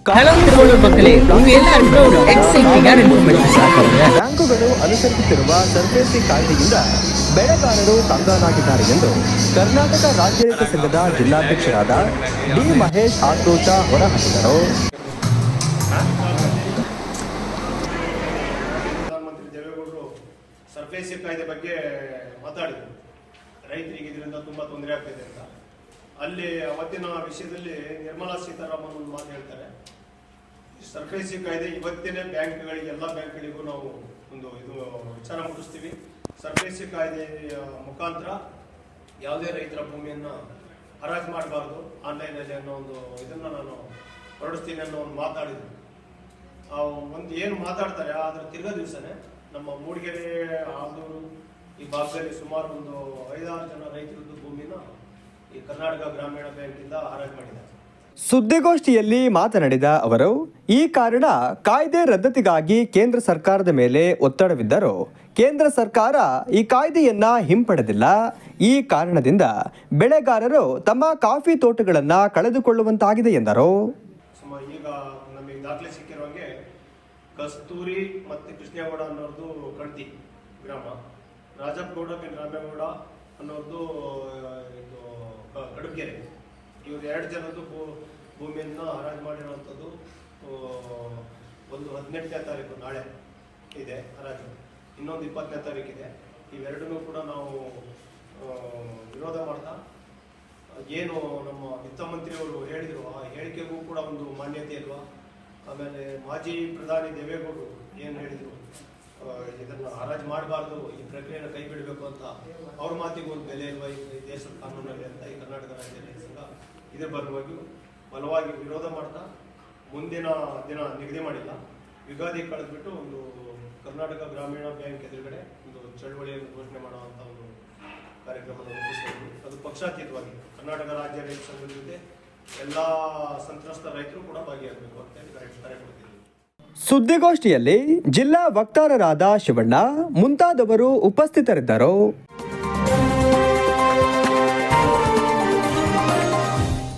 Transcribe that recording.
ಬ್ಯಾಂಕುಗಳು ಅನುಸರಿಸುತ್ತಿರುವ ಸರ್ಫೇಸಿ ಕಾಯ್ದೆಯಿಂದ ಬೆಳೆಗಾರರು ಕಂಗಾಲಾಗಿದ್ದಾರೆ ಎಂದು ಕರ್ನಾಟಕ ರಾಜ್ಯ ರೈತ ಸಂಘದ ಜಿಲ್ಲಾಧ್ಯಕ್ಷರಾದ ಡಿ ಮಹೇಶ್ ಆಕ್ರೋಶ ಹೊರಹಾಕಿದರು. ಪ್ರಧಾನಮಂತ್ರಿ ದೇವೇಗೌಡರು ಸರ್ಫೇಸಿ ಕಾಯ್ದೆ ಬಗ್ಗೆ ಮಾತಾಡಿದರು. ರೈತರಿಗೆ ಇದರಿಂದ ತುಂಬಾ ತೊಂದರೆ ಆಗ್ತಿದೆ ಅಂತ. ಅಲ್ಲಿ ಅವತ್ತಿನ ವಿಷಯದಲ್ಲಿ ನಿರ್ಮಲಾ ಸೀತಾರಾಮನ್ ಒಂದು ಮಾತು ಹೇಳ್ತಾರೆ, ಸರ್ಫೇಸಿ ಕಾಯ್ದೆ ಇವತ್ತಿನ ಬ್ಯಾಂಕ್ಗಳಿಗೆ ಎಲ್ಲ ಬ್ಯಾಂಕ್ಗಳಿಗೂ ನಾವು ಒಂದು ವಿಚಾರ ಮುಟ್ಟಿಸ್ತೀವಿ. ಸರ್ಫೇಸಿ ಕಾಯ್ದೆಯ ಮುಖಾಂತರ ಯಾವುದೇ ರೈತರ ಭೂಮಿಯನ್ನು ಹರಾಜು ಮಾಡಬಾರ್ದು ಆನ್ಲೈನಲ್ಲಿ ಅನ್ನೋ ಒಂದು ಇದನ್ನು ನಾನು ಹೊರಡಿಸ್ತೀನಿ ಅನ್ನೋ ಒಂದು ಮಾತಾಡಿದ್ರು. ಒಂದು ಏನು ಮಾತಾಡ್ತಾರೆ ಅದರ ತಿರ್ಗಾ ದಿವಸನೇ ನಮ್ಮ ಮೂಡಿಗೆರೆ ಆದೂರು ಈ ಭಾಗದಲ್ಲಿ ಸುಮಾರು ಒಂದು 5-6 ಜನ ರೈತರದ್ದು ಭೂಮಿನ ಈ ಕರ್ನಾಟಕ ಗ್ರಾಮೀಣ ಬ್ಯಾಂಕಿಂದ ಹರಾಜು ಮಾಡಿದ್ದಾರೆ. ಸುದ್ದಿಗೋಷ್ಠಿಯಲ್ಲಿ ಮಾತನಾಡಿದ ಅವರು, ಈ ಕಾರಣ ಕಾಯ್ದೆ ರದ್ದತಿಗಾಗಿ ಕೇಂದ್ರ ಸರ್ಕಾರದ ಮೇಲೆ ಒತ್ತಡವಿದ್ದರೂ ಕೇಂದ್ರ ಸರ್ಕಾರ ಈ ಕಾಯ್ದೆಯನ್ನ ಹಿಂಪಡೆದಿಲ್ಲ. ಈ ಕಾರಣದಿಂದ ಬೆಳೆಗಾರರು ತಮ್ಮ ಕಾಫಿ ತೋಟಗಳನ್ನು ಕಳೆದುಕೊಳ್ಳುವಂತಾಗಿದೆ ಎಂದರು. ಈಗ ನಮಗೆ ದಾಖಲೆ ಸಿಕ್ಕಿರುವಾಗೆ ಕಸ್ತೂರಿ ಮತ್ತು ಕೃಷ್ಣೇಗೌಡ ಅನ್ನೋರ್ದು ಕಡ್ತಿ ಗ್ರಾಮ, ರಾಜಪ್ಪಗೌಡ ಬಿನ್ ರಾಮೇಗೌಡ ಅನ್ನೋರ್ದು ಕಡುಗೆರೆ, ಇವರು 2 ಜನದ್ದು ಭೂಮಿಯನ್ನು ಹರಾಜು ಮಾಡಿರುವಂಥದ್ದು. ಒಂದು 18ನೇ ತಾರೀಕು ನಾಳೆ ಇದೆ ಹರಾಜು, ಇನ್ನೊಂದು 20ನೇ ತಾರೀಕು ಇದೆ. ಇವೆರಡನ್ನೂ ಕೂಡ ನಾವು ವಿರೋಧ ಮಾಡ್ತಾ ಏನು ನಮ್ಮ ವಿತ್ತ ಮಂತ್ರಿಯವರು ಹೇಳಿದರು ಆ ಹೇಳಿಕೆಗೂ ಕೂಡ ಒಂದು ಮಾನ್ಯತೆ ಇಲ್ವಾ. ಆಮೇಲೆ ಮಾಜಿ ಪ್ರಧಾನಿ ದೇವೇಗೌಡರು ಏನು ಹೇಳಿದರು, ಇದನ್ನು ಹರಾಜು ಮಾಡಬಾರ್ದು, ಈ ಪ್ರಕ್ರಿಯೆಯನ್ನು ಕೈ ಬಿಡಬೇಕು ಅಂತ, ಅವ್ರ ಮಾತಿಗೂ ಒಂದು ಬೆಲೆ ಇಲ್ವಾ ಈ ದೇಶದ ಕಾನೂನಲ್ಲಿ ಅಂತ ಈ ಕರ್ನಾಟಕ ರಾಜ್ಯ ರೈತ ಸಂಘ ಇದೇ ಬಲವಾಗಿ ವಿರೋಧ ಮಾಡ್ತಾ ಮುಂದಿನ ದಿನ ನಿಗದಿ ಮಾಡಿಲ್ಲ, ಯುಗಾದಿ ಕಳೆದ್ಬಿಟ್ಟು ಒಂದು ಕರ್ನಾಟಕ ಗ್ರಾಮೀಣ ಬ್ಯಾಂಕ್ ಎದುರುಗಡೆ ಒಂದು ಚಳವಳಿಯನ್ನು ಘೋಷಣೆ ಮಾಡುವಂಥ ಒಂದು ಕಾರ್ಯಕ್ರಮವನ್ನು ರೂಪಿಸಿಕೊಂಡು ಅದು ಪಕ್ಷಾತೀತವಾಗಿ ಕರ್ನಾಟಕ ರಾಜ್ಯ ರೈತ ಸಂಘದ ಜೊತೆ ಎಲ್ಲ ಸಂತ್ರಸ್ತ ರೈತರು ಕೂಡ ಭಾಗಿಯಾಗಬೇಕು ಅಂತ ಹೇಳಿ ಕರೆ ಕೊಡ್ತೀವಿ. ಸುದ್ದಿಗೋಷ್ಠಿಯಲ್ಲಿ ಜಿಲ್ಲಾ ವಕ್ತಾರರಾದ ಶಿವಣ್ಣ ಮುಂತಾದವರು ಉಪಸ್ಥಿತರಿದ್ದರು.